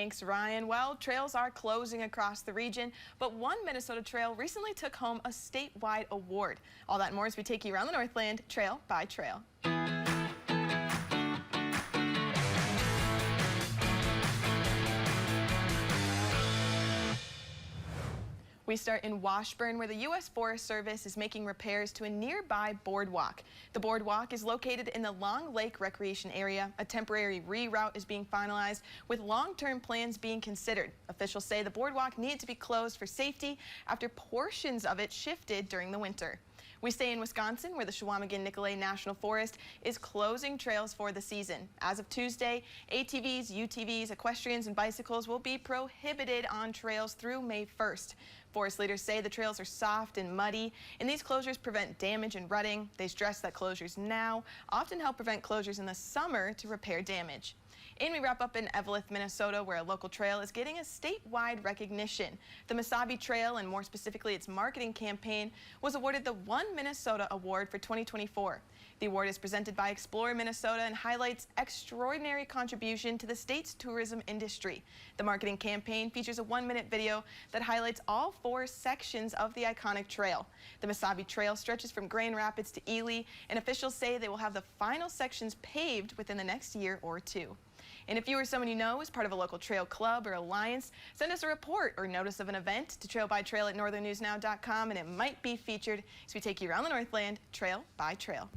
Thanks, Ryan. Well, trails are closing across the region, but one Minnesota trail recently took home a statewide award. All that and more as we take you around the Northland, trail by trail. We start in Washburn, where the U.S. Forest Service is making repairs to a nearby boardwalk. The boardwalk is located in the Long Lake Recreation Area. A temporary reroute is being finalized, with long-term plans being considered. Officials say the boardwalk needed to be closed for safety after portions of it shifted during the winter. We stay in Wisconsin, where the Chequamegon National Forest is closing trails for the season. As of Tuesday, ATVs, UTVs, equestrians, and bicycles will be prohibited on trails through May 1st. Forest leaders say the trails are soft and muddy, and these closures prevent damage and rutting. They stress that closures now often help prevent closures in the summer to repair damage. And we wrap up in Eveleth, Minnesota, where a local trail is getting a statewide recognition. The Mesabi Trail, and more specifically its marketing campaign, was awarded the One Minnesota Award for 2024. The award is presented by Explore Minnesota and highlights extraordinary contribution to the state's tourism industry. The marketing campaign features a 1-minute video that highlights all 4 sections of the iconic trail. The Mesabi Trail stretches from Grand Rapids to Ely, and officials say they will have the final sections paved within the next year or 2. And if you or someone you know is part of a local trail club or alliance, send us a report or notice of an event to trailbytrail@northernnewsnow.com, and it might be featured as we take you around the Northland, trail by trail.